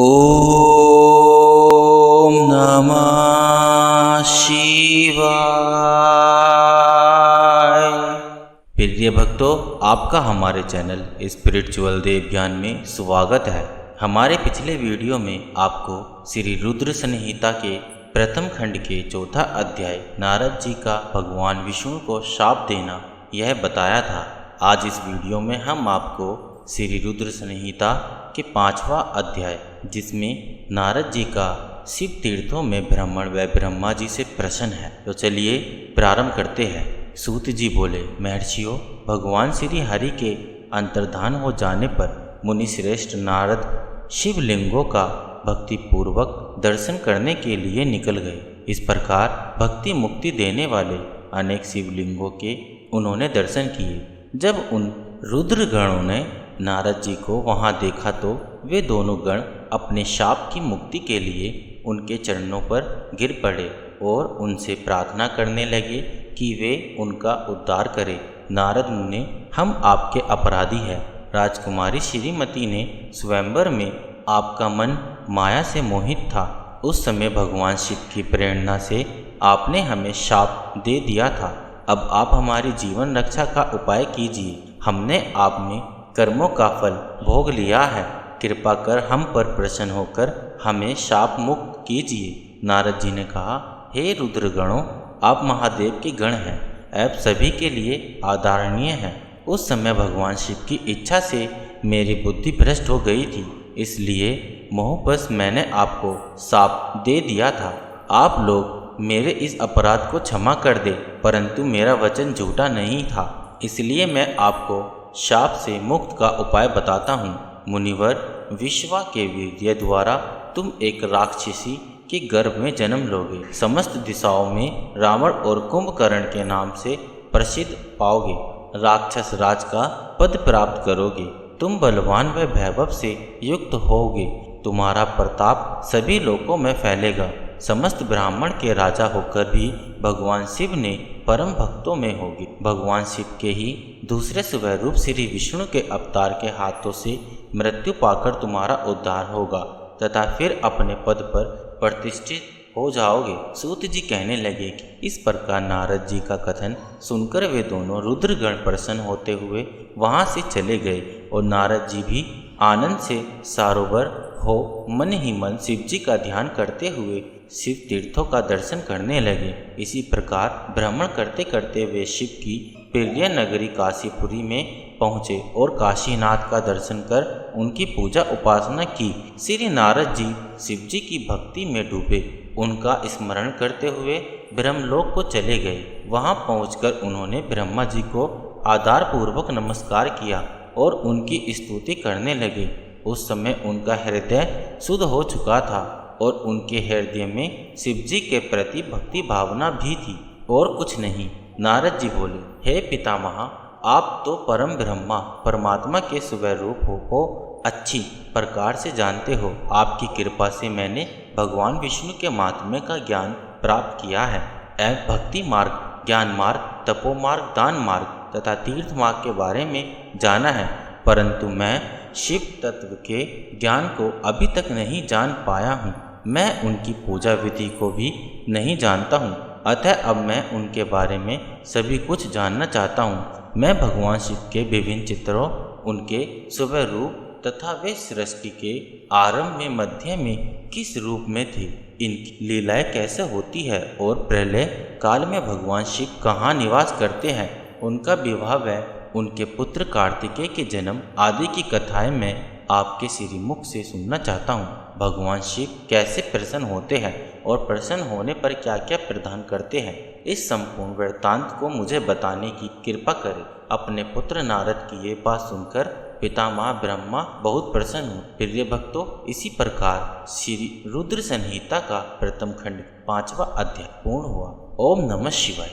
ओम नमः शिवाय। प्रिय भक्तों, आपका हमारे चैनल स्पिरिचुअल देव ज्ञान में स्वागत है। हमारे पिछले वीडियो में आपको श्री रुद्र संहिता के प्रथम खंड के चौथा अध्याय नारद जी का भगवान विष्णु को शाप देना यह बताया था। आज इस वीडियो में हम आपको श्री रुद्र संहिता के 5वां अध्याय, जिसमें नारद जी का शिव तीर्थों में भ्रमण व ब्रह्मा जी से प्रश्न है, तो चलिए प्रारंभ करते हैं। सूत जी बोले, महर्षियों, भगवान श्री हरि के अंतर्धान हो जाने पर मुनि श्रेष्ठ नारद शिवलिंगों का भक्ति पूर्वक दर्शन करने के लिए निकल गए। इस प्रकार भक्ति मुक्ति देने वाले अनेक शिवलिंगों के उन्होंने दर्शन किए। जब उन रुद्रगणों ने नारद जी को वहां देखा तो वे दोनों गण अपने शाप की मुक्ति के लिए उनके चरणों पर गिर पड़े और उनसे प्रार्थना करने लगे कि वे उनका उद्धार करें। नारद मुने, हम आपके अपराधी हैं। राजकुमारी श्रीमती ने स्वयंवर में आपका मन माया से मोहित था। उस समय भगवान शिव की प्रेरणा से आपने हमें शाप दे दिया था। अब आप हमारी जीवन रक्षा का उपाय कीजिए। हमने आप में कर्मों का फल भोग लिया है। कृपा कर हम पर प्रसन्न होकर हमें शाप मुक्त कीजिए। नारद जी ने कहा, हे रुद्रगणों, आप महादेव के गण हैं, आप सभी के लिए आदरणीय हैं। उस समय भगवान शिव की इच्छा से मेरी बुद्धि भ्रष्ट हो गई थी, इसलिए मोहवश मैंने आपको शाप दे दिया था। आप लोग मेरे इस अपराध को क्षमा कर दे, परंतु मेरा वचन झूठा नहीं था, इसलिए मैं आपको शाप से मुक्त का उपाय बताता हूँ। मुनिवर, विश्वा के वीर्य द्वारा तुम एक राक्षसी के गर्भ में जन्म लोगे। समस्त दिशाओं में रावण और कुंभकर्ण के नाम से प्रसिद्ध पाओगे। राक्षस राज का पद प्राप्त करोगे। तुम बलवान व वैभव से युक्त होगे। तुम्हारा प्रताप सभी लोकों में फैलेगा। समस्त ब्राह्मण के राजा होकर भी भगवान शिव ने परम भक्तों में होगी। भगवान शिव के ही दूसरे स्वरूप श्री विष्णु के अवतार के हाथों से मृत्यु पाकर तुम्हारा उद्धार होगा तथा फिर अपने पद पर प्रतिष्ठित हो जाओगे। सूत जी कहने लगे कि इस प्रकार नारद जी का कथन सुनकर वे दोनों रुद्रगण प्रसन्न होते हुए वहां से चले गए और नारद जी भी आनंद से सारोवर हो मन ही मन शिव जी का ध्यान करते हुए शिव तीर्थों का दर्शन करने लगे। इसी प्रकार भ्रमण करते करते वे शिव की प्रिय नगरी काशीपुरी में पहुँचे और काशीनाथ का दर्शन कर उनकी पूजा उपासना की। श्री नारद जी शिव जी की भक्ति में डूबे। उनका स्मरण करते हुए ब्रह्मलोक को चले गए। वहां पहुंचकर उन्होंने ब्रह्मा जी को आदरपूर्वक नमस्कार किया और उनकी स्तुति करने लगे। उस समय उनका हृदय शुद्ध हो चुका था और उनके हृदय में शिव जी के प्रति भक्ति भावना भी थी और कुछ नहीं। नारद जी बोले, हे पितामह, आप तो परम ब्रह्मा परमात्मा के स्वरूप हो अच्छी प्रकार से जानते हो। आपकी कृपा से मैंने भगवान विष्णु के महात्म्य का ज्ञान प्राप्त किया है। भक्ति मार्ग, ज्ञान मार्ग, तपो मार्ग, दान मार्ग तथा तीर्थ मार्ग के बारे में जाना है, परंतु मैं शिव तत्व के ज्ञान को अभी तक नहीं जान पाया हूँ। मैं उनकी पूजा विधि को भी नहीं जानता हूँ, अतः अब मैं उनके बारे में सभी कुछ जानना चाहता हूँ। मैं भगवान शिव के विभिन्न चित्रों, उनके स्वरूप तथा वे सृष्टि के आरंभ में मध्य में किस रूप में थे, इनकी लीलाएं कैसे होती है और प्रलय काल में भगवान शिव कहाँ निवास करते हैं, उनका विवाह व उनके पुत्र कार्तिकेय के जन्म आदि की कथाएं मैं आपके श्रीमुख से सुनना चाहता हूँ। भगवान शिव कैसे प्रसन्न होते हैं और प्रसन्न होने पर क्या क्या प्रदान करते हैं, इस संपूर्ण वृत्तांत को मुझे बताने की कृपा करें। अपने पुत्र नारद की ये बात सुनकर पितामह ब्रह्मा बहुत प्रसन्न हुए। प्रिय भक्तों, इसी प्रकार श्री रुद्र संहिता का प्रथम खंड 5वां अध्याय पूर्ण हुआ। ओम नमः शिवाय।